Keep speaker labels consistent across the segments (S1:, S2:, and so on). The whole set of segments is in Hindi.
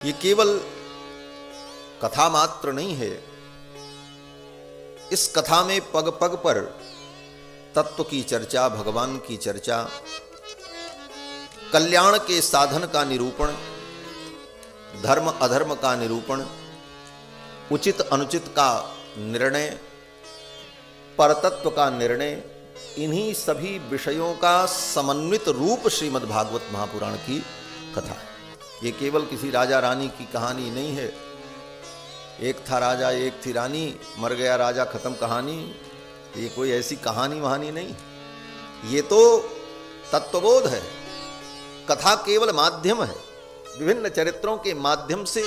S1: ये केवल कथा मात्र नहीं है। इस कथा में पग पग पर तत्व की चर्चा, भगवान की चर्चा, कल्याण के साधन का निरूपण, धर्म अधर्म का निरूपण, उचित अनुचित का निर्णय, परतत्व का निर्णय, इन्हीं सभी विषयों का समन्वित रूप श्रीमद् भागवत महापुराण की कथा है। ये केवल किसी राजा रानी की कहानी नहीं है। एक था राजा, एक थी रानी, मर गया राजा, खत्म कहानी। ये कोई ऐसी कहानी वहानी नहीं, ये तो तत्वबोध है। कथा केवल माध्यम है, विभिन्न चरित्रों के माध्यम से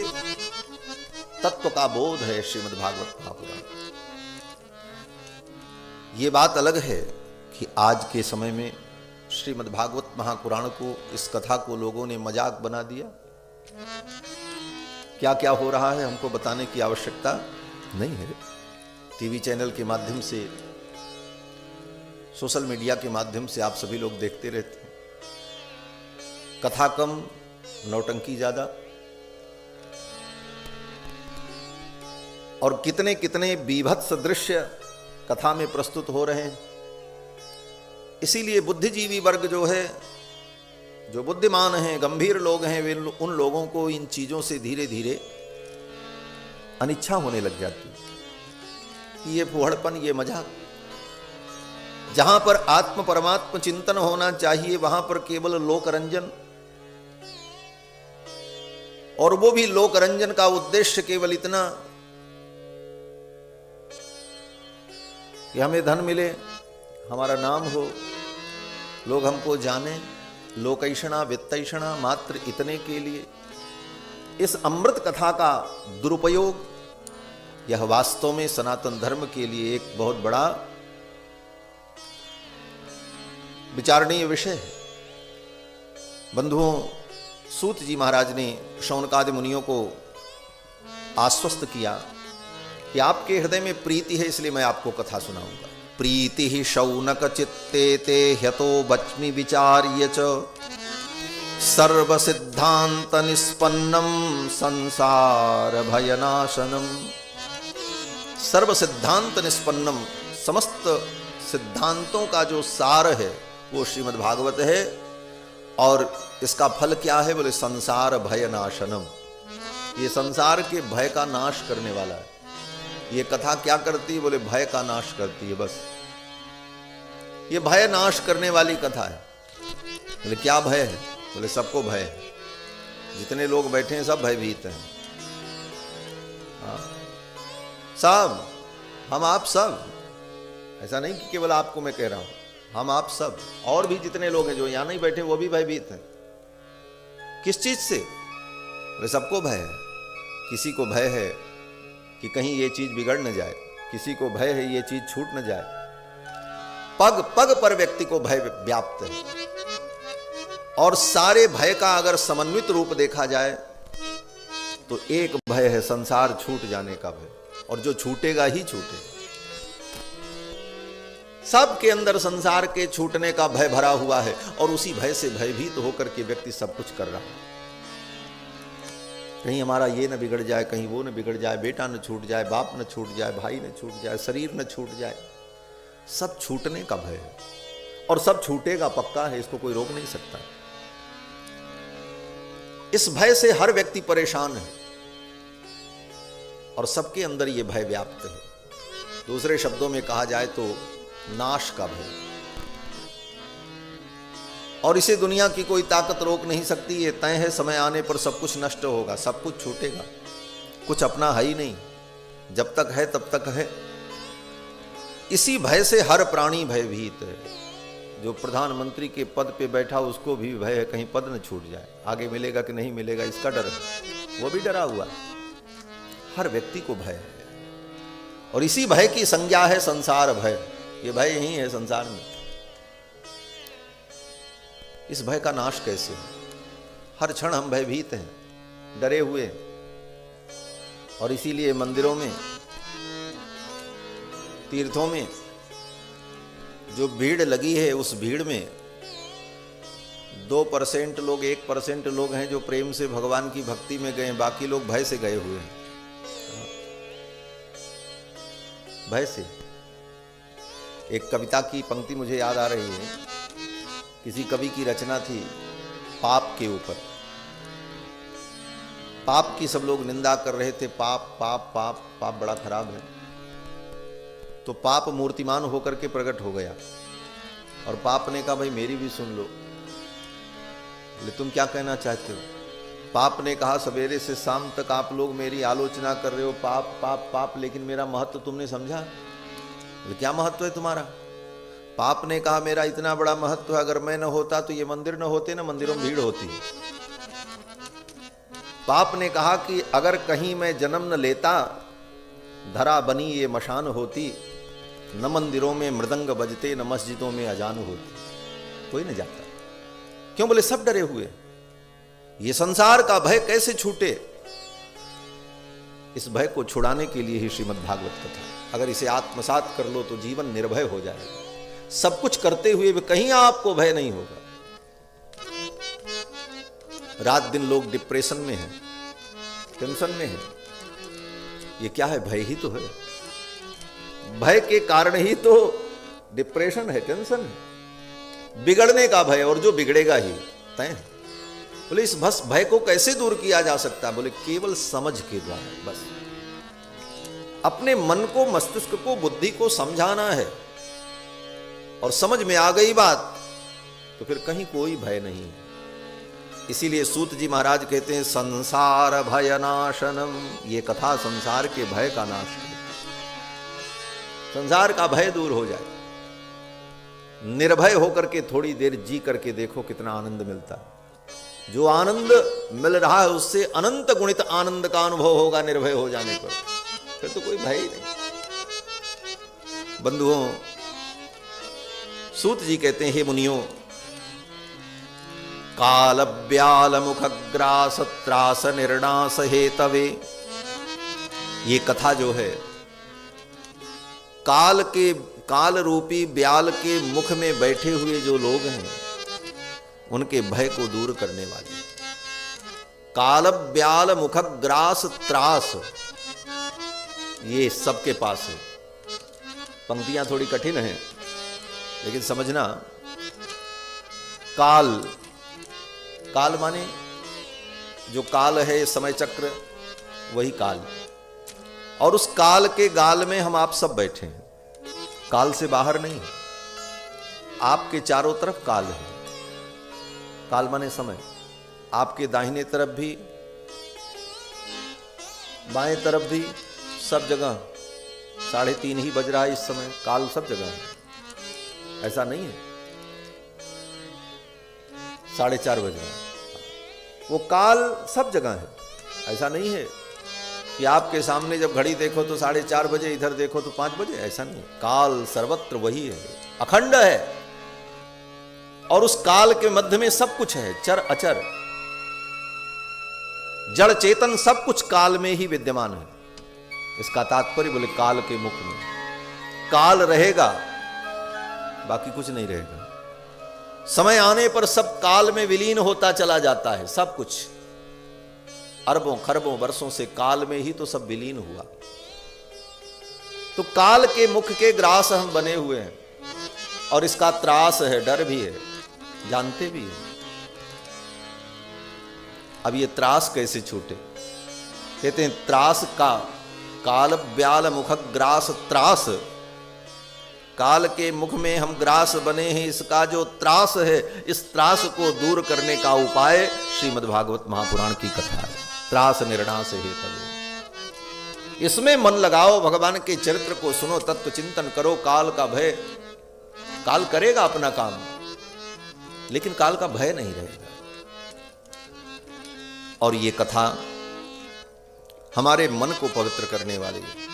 S1: तत्व का बोध है श्रीमद् भागवत महापुराण। ये बात अलग है कि आज के समय में श्रीमद् भागवत महापुराण को, इस कथा को लोगों ने मजाक बना दिया। क्या क्या हो रहा है हमको बताने की आवश्यकता नहीं है। टीवी चैनल के माध्यम से, सोशल मीडिया के माध्यम से आप सभी लोग देखते रहते हैं। कथा कम, नौटंकी ज्यादा, और कितने कितने बीभत्स दृश्य कथा में प्रस्तुत हो रहे हैं। इसीलिए बुद्धिजीवी वर्ग जो है, जो बुद्धिमान हैं, गंभीर लोग हैं, वे उन लोगों को इन चीजों से धीरे धीरे अनिच्छा होने लग जाती है कि ये फुहड़पन, ये मजाक। जहां पर आत्म परमात्म चिंतन होना चाहिए, वहां पर केवल लोकरंजन, और वो भी लोकरंजन का उद्देश्य केवल इतना कि हमें धन मिले, हमारा नाम हो, लोग हमको जाने, लोकैषणा वित्तैषणा, मात्र इतने के लिए। इस अमृत कथा का दुरुपयोग, यह वास्तव में सनातन धर्म के लिए एक बहुत बड़ा विचारणीय विषय है। बंधुओं, सूत जी महाराज ने शौनकादि मुनियों को आश्वस्त किया कि आपके हृदय में प्रीति है, इसलिए मैं आपको कथा सुनाऊंगा। प्रीति ही शौनक चित्ते ते ह्यतो बच्मि विचार्य च सर्व सिद्धांत निष्पन्नम संसार भयनाशनम। सर्व सिद्धांत निष्पन्नम, समस्त सिद्धांतों का जो सार है वो श्रीमद् भागवत है। और इसका फल क्या है? बोले संसार भयनाशनम। ये संसार के भय का नाश करने वाला है। ये कथा क्या करती है? बोले भय का नाश करती है। बस ये भय नाश करने वाली कथा है। बोले क्या भय है? बोले सबको भय है। जितने लोग बैठे हैं सब भयभीत हैं। हाँ, सब, हम आप सब। ऐसा नहीं कि केवल आपको मैं कह रहा हूं, हम आप सब, और भी जितने लोग हैं जो यहां नहीं बैठे वो भी भयभीत हैं। किस चीज से? बोले सबको भय है। किसी को भय है कि कहीं ये चीज बिगड़ न जाए, किसी को भय है ये चीज छूट न जाए। पग पग पर व्यक्ति को भय व्याप्त है। और सारे भय का अगर समन्वित रूप देखा जाए तो एक भय है संसार छूट जाने का भय, और जो छूटेगा ही छूटेगा। सबके अंदर संसार के छूटने का भय भरा हुआ है, और उसी भय से भयभीत होकर के व्यक्ति सब कुछ कर रहा है। कहीं हमारा ये न बिगड़ जाए, कहीं वो न बिगड़ जाए, बेटा न छूट जाए, बाप न छूट जाए, भाई न छूट जाए, शरीर न छूट जाए। सब छूटने का भय है, और सब छूटेगा पक्का है, इसको कोई रोक नहीं सकता। इस भय से हर व्यक्ति परेशान है, और सबके अंदर यह भय व्याप्त है। दूसरे शब्दों में कहा जाए तो नाश का भय। और इसे दुनिया की कोई ताकत रोक नहीं सकती। ये तय है, समय आने पर सब कुछ नष्ट होगा, सब कुछ छूटेगा, कुछ अपना है ही नहीं। जब तक है तब तक है। इसी भय से हर प्राणी भयभीत है। जो प्रधानमंत्री के पद पे बैठा उसको भी भय है कहीं पद न छूट जाए, आगे मिलेगा कि नहीं मिलेगा इसका डर है, वो भी डरा हुआ है। हर व्यक्ति को भय है, और इसी भय की संज्ञा है संसार भय। ये भय यही है संसार में। इस भय का नाश कैसे हो? हर क्षण हम भयभीत हैं, डरे हुए। और इसीलिए मंदिरों में, तीर्थों में जो भीड़ लगी है, उस भीड़ में 2% लोग, 1% लोग हैं जो प्रेम से भगवान की भक्ति में गए, बाकी लोग भय से गए हुए हैं, भय से। एक कविता की पंक्ति मुझे याद आ रही है, किसी कवि की रचना थी पाप के ऊपर। पाप की सब लोग निंदा कर रहे थे, पाप पाप पाप पाप बड़ा खराब है। तो पाप मूर्तिमान होकर के प्रकट हो गया और पाप ने कहा भाई मेरी भी सुन लो, बोले तुम क्या कहना चाहते हो? पाप ने कहा सवेरे से शाम तक आप लोग मेरी आलोचना कर रहे हो, पाप पाप पाप, लेकिन मेरा महत्व तुमने समझा? बोले क्या महत्व है तुम्हारा? पाप ने कहा मेरा इतना बड़ा महत्व है, अगर मैं न होता तो ये मंदिर न होते, ना मंदिरों में भीड़ होती। पाप ने कहा कि अगर कहीं मैं जन्म न लेता, धरा बनी ये मशान होती, न मंदिरों में मृदंग बजते, न मस्जिदों में अजान होती, कोई न जाता। क्यों? बोले सब डरे हुए, ये संसार का भय कैसे छूटे? इस भय को छुड़ाने के लिए ही श्रीमद् भागवत कथा। अगर इसे आत्मसात कर लो तो जीवन निर्भय हो जाएगा। सब कुछ करते हुए भी कहीं आपको भय नहीं होगा। रात दिन लोग डिप्रेशन में हैं, टेंशन में हैं। ये क्या है? भय ही तो है। भय के कारण ही तो डिप्रेशन है, टेंशन है, बिगड़ने का भय, और जो बिगड़ेगा ही तय। बोले इस बस भय को कैसे दूर किया जा सकता है? बोले केवल समझ के द्वारा। बस अपने मन को, मस्तिष्क को, बुद्धि को समझाना है, और समझ में आ गई बात तो फिर कहीं कोई भय नहीं है। इसीलिए सूत जी महाराज कहते हैं संसार भयनाशनम, ये कथा संसार के भय का नाश है। संसार का भय दूर हो जाए, निर्भय होकर के थोड़ी देर जी करके देखो कितना आनंद मिलता है। जो आनंद मिल रहा है उससे अनंत गुणित आनंद का अनुभव होगा निर्भय हो जाने पर, फिर तो कोई भय ही नहीं। बंधुओं, सूत जी कहते हैं हे मुनियों, काल ब्याल मुख ग्रास त्रास निर्णास हेतवे, ये कथा जो है काल रूपी ब्याल के मुख में बैठे हुए जो लोग हैं उनके भय को दूर करने वाली। काल ब्याल मुख ग्रास त्रास, ये सबके पास है। पंक्तियां थोड़ी कठिन हैं लेकिन समझना। काल माने जो काल है, समय चक्र, वही काल। और उस काल के गाल में हम आप सब बैठे हैं, काल से बाहर नहीं। आपके चारों तरफ काल है। काल माने समय। आपके दाहिने तरफ भी, बाएं तरफ भी, सब जगह 3:30 ही बज रहा है इस समय, काल सब जगह है। ऐसा नहीं है 4:30 बज रहा है, वो काल सब जगह है। ऐसा नहीं है कि आपके सामने जब घड़ी देखो तो 4:30 बजे, इधर देखो तो 5 बजे, ऐसा नहीं। काल सर्वत्र वही है, अखंड है। और उस काल के मध्य में सब कुछ है, चर अचर, जड़ चेतन, सब कुछ काल में ही विद्यमान है। इसका तात्पर्य बोले काल के मुख में काल रहेगा, बाकी कुछ नहीं रहेगा। समय आने पर सब काल में विलीन होता चला जाता है। सब कुछ अरबों खरबों वर्षों से काल में ही तो सब विलीन हुआ। तो काल के मुख के ग्रास हम बने हुए हैं, और इसका त्रास है, डर भी है, जानते भी है। अब ये त्रास कैसे छूटे? कहते हैं त्रास का, काल ब्याल मुख ग्रास त्रास, काल के मुख में हम ग्रास बने हैं, इसका जो त्रास है, इस त्रास को दूर करने का उपाय श्रीमद् भागवत महापुराण की कथा है। त्रास निर्णास हेतवे, इसमें मन लगाओ, भगवान के चरित्र को सुनो, तत्व चिंतन करो। काल का भय, काल करेगा अपना काम, लेकिन काल का भय नहीं रहेगा। और ये कथा हमारे मन को पवित्र करने वाली है।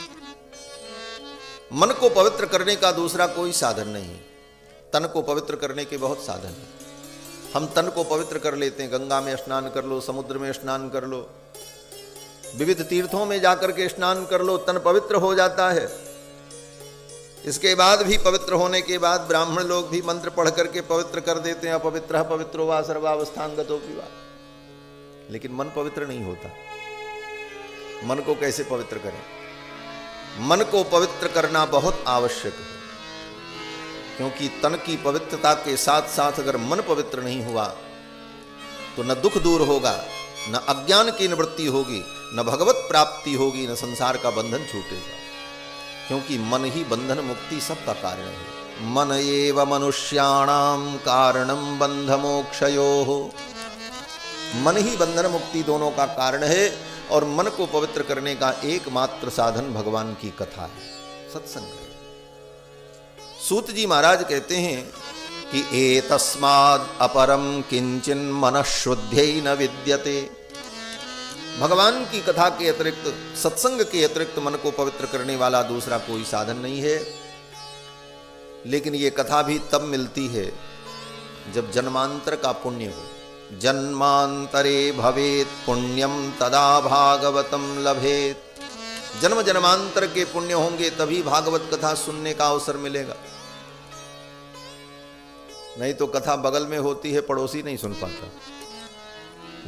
S1: मन को पवित्र करने का दूसरा कोई साधन नहीं। तन को पवित्र करने के बहुत साधन हैं। हम तन को पवित्र कर लेते हैं, गंगा में स्नान कर लो, समुद्र में स्नान कर लो, विविध तीर्थों में जाकर के स्नान कर लो, तन पवित्र हो जाता है। इसके बाद भी पवित्र होने के बाद ब्राह्मण लोग भी मंत्र पढ़ करके पवित्र कर देते हैं, अपवित्र पवित्रो वा सर्वावस्थांगतोऽपि वा। लेकिन मन पवित्र नहीं होता। मन को कैसे पवित्र करें? मन को पवित्र करना बहुत आवश्यक है, क्योंकि तन की पवित्रता के साथ साथ अगर मन पवित्र नहीं हुआ तो न दुख दूर होगा, न अज्ञान की निवृत्ति होगी, न भगवत प्राप्ति होगी, न संसार का बंधन छूटेगा। क्योंकि मन ही बंधन मुक्ति सबका कारण है। मन एव मनुष्याणाम कारणम बंध मोक्षयोः। मन ही बंधन मुक्ति दोनों का कारण है, और मन को पवित्र करने का एकमात्र साधन भगवान की कथा है, सत्संग है। सूत जी महाराज कहते हैं कि एतस्माद् अपरम किंचिन मनः शुद्ध्यै न विद्यते। भगवान की कथा के अतिरिक्त, सत्संग के अतिरिक्त मन को पवित्र करने वाला दूसरा कोई साधन नहीं है। लेकिन ये कथा भी तब मिलती है जब जन्मांतर का पुण्य हो। जन्मांतरे भवेत् पुण्यम तदा भागवतम लभेत। जन्म जन्मांतर के पुण्य होंगे तभी भागवत कथा सुनने का अवसर मिलेगा। नहीं तो कथा बगल में होती है, पड़ोसी नहीं सुन पाता,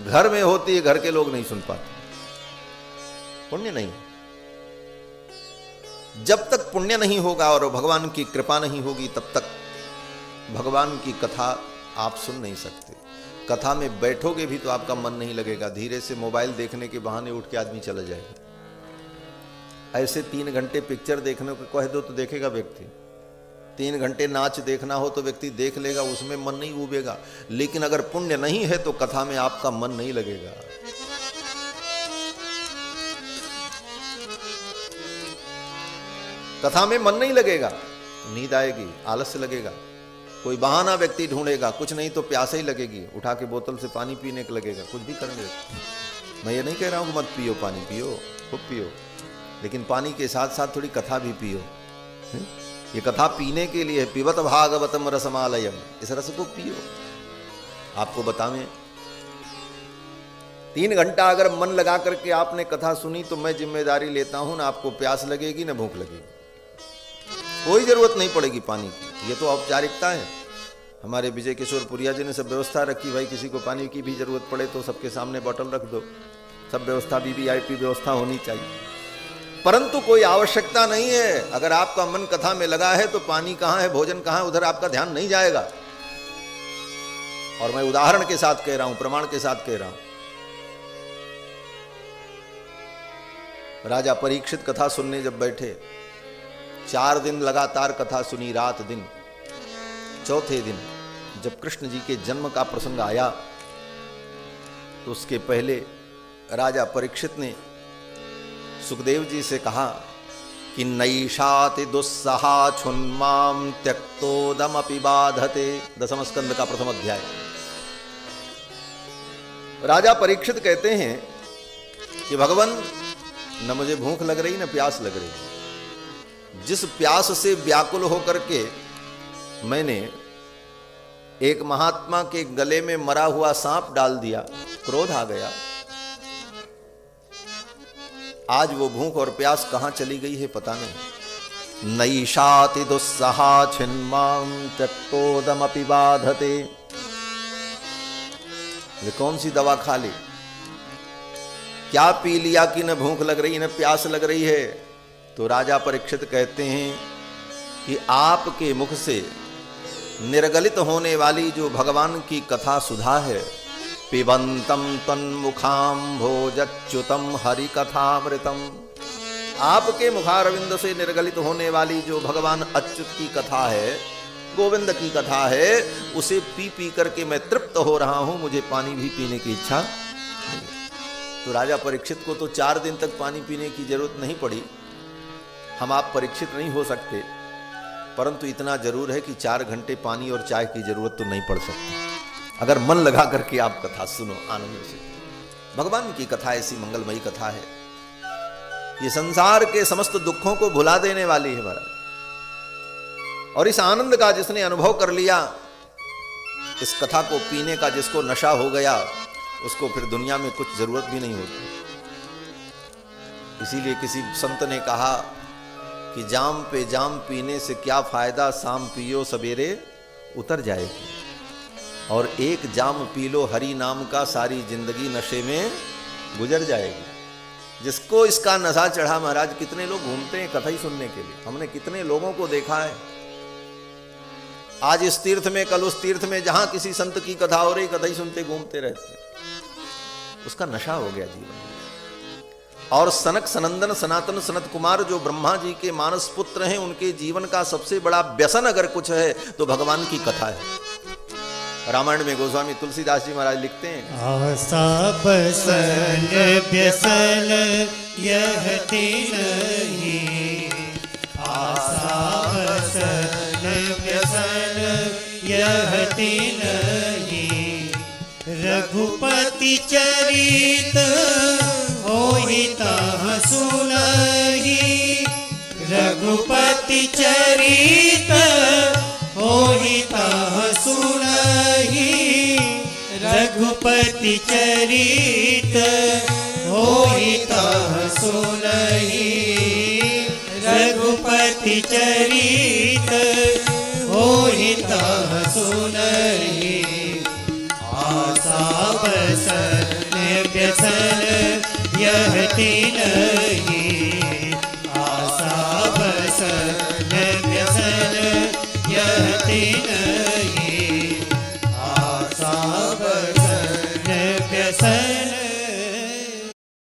S1: घर में होती है, घर के लोग नहीं सुन पाते। पुण्य नहीं। जब तक पुण्य नहीं होगा और भगवान की कृपा नहीं होगी, तब तक भगवान की कथा आप सुन नहीं सकते। कथा में बैठोगे भी तो आपका मन नहीं लगेगा। धीरे से मोबाइल देखने के बहाने उठ के आदमी चला जाएगा। ऐसे 3 घंटे पिक्चर देखने को कह दो तो देखेगा व्यक्ति। 3 घंटे नाच देखना हो तो व्यक्ति देख लेगा, उसमें मन नहीं उबेगा। लेकिन अगर पुण्य नहीं है तो कथा में आपका मन नहीं लगेगा। कथा में मन नहीं लगेगा, नींद आएगी, आलस्य लगेगा, कोई बहाना व्यक्ति ढूंढेगा, कुछ नहीं तो प्यास ही लगेगी, उठा के बोतल से पानी पीने को लगेगा, कुछ भी करने। मैं ये नहीं कह रहा हूं कि मत पियो, पानी पियो, खूब पियो, लेकिन पानी के साथ साथ थोड़ी कथा भी पियो। ये कथा पीने के लिए, पिबत भागवतम रसमालयम, इस रस को पियो। आपको बतावें, 3 घंटा अगर मन लगा करके आपने कथा सुनी तो मैं जिम्मेदारी लेता हूं, ना आपको प्यास लगेगी ना भूख लगेगी, कोई जरूरत नहीं पड़ेगी पानी की। ये तो औपचारिकता है। हमारे विजय किशोर पुरिया जी ने सब व्यवस्था रखी, भाई किसी को पानी की भी जरूरत पड़े तो सबके सामने बोतल रख दो, सब व्यवस्था वीवीआईपी व्यवस्था होनी चाहिए। परंतु कोई आवश्यकता नहीं है। अगर आपका मन कथा में लगा है तो पानी कहां है, भोजन कहां है, उधर आपका ध्यान नहीं जाएगा। और मैं उदाहरण के साथ कह रहा हूं, प्रमाण के साथ कह रहा हूं। राजा परीक्षित कथा सुनने जब बैठे, 4 दिन लगातार कथा सुनी, रात दिन। चौथे दिन जब कृष्ण जी के जन्म का प्रसंग आया तो उसके पहले राजा परीक्षित ने सुखदेव जी से कहा कि नैषाति दुस्सहा छुन्माम त्यक्तोदमपि बाधते। दशम स्कंद का प्रथम अध्याय। राजा परीक्षित कहते हैं कि भगवान, न मुझे भूख लग रही न प्यास लग रही। जिस प्यास से व्याकुल होकर के मैंने एक महात्मा के गले में मरा हुआ सांप डाल दिया, क्रोध आ गया। आज वो भूख और प्यास कहां चली गई है पता नहीं। नैषाति दुस्सहा छिन्मां त्यक्तोदमपि बाधते। ये कौन सी दवा खा ली, क्या पी लिया कि न भूख लग रही न प्यास लग रही है। तो राजा परीक्षित कहते हैं कि आपके मुख से निर्गलित होने वाली जो भगवान की कथा सुधा है, पिबंतम तन्मुखाम्भोजच्युतम हरि कथामृतम, आपके मुखारविंद से निर्गलित होने वाली जो भगवान अच्युत की कथा है, गोविंद की कथा है, उसे पी पी करके मैं तृप्त हो रहा हूं, मुझे पानी भी पीने की इच्छा नहीं। तो राजा परीक्षित को तो 4 दिन तक पानी पीने की जरूरत नहीं पड़ी। हम आप परीक्षित नहीं हो सकते, परंतु इतना जरूर है कि 4 घंटे पानी और चाय की जरूरत तो नहीं पड़ सकती अगर मन लगा करके आप कथा सुनो आनंद से। भगवान की कथा ऐसी मंगलमयी कथा है, ये संसार के समस्त दुखों को भुला देने वाली है महाराज। और इस आनंद का जिसने अनुभव कर लिया, इस कथा को पीने का जिसको नशा हो गया, उसको फिर दुनिया में कुछ जरूरत भी नहीं होती। इसीलिए किसी संत ने कहा कि जाम पे जाम पीने से क्या फायदा, शाम पियो सवेरे उतर जाएगी। और एक जाम पी लो हरि नाम का, सारी जिंदगी नशे में गुजर जाएगी। जिसको इसका नशा चढ़ा महाराज, कितने लोग घूमते हैं कथा ही सुनने के लिए। हमने कितने लोगों को देखा है, आज इस तीर्थ में कल उस तीर्थ में, जहां किसी संत की कथा हो रही कथा ही सुनते घूमते रहते। उसका नशा हो गया जीवन में। और सनक सनंदन सनातन सनत कुमार जो ब्रह्मा जी के मानस पुत्र हैं, उनके जीवन का सबसे बड़ा व्यसन अगर कुछ है तो भगवान की कथा है। रामायण में गोस्वामी तुलसीदास जी महाराज लिखते हैं,
S2: आसा बसन व्यसन यह नहीं, आसा बसन व्यसन यह नहीं, रघुपति चरित होहि ताह सुनहि, रघुपति चरित होहि ताह सुनहि, रघुपति चरित होहि ताह सुनहि, रघुपति चरित होहि ताह सुनहि, आसा बसन व्यसन यह नहीं, आसा बसन व्यसन यह नहीं।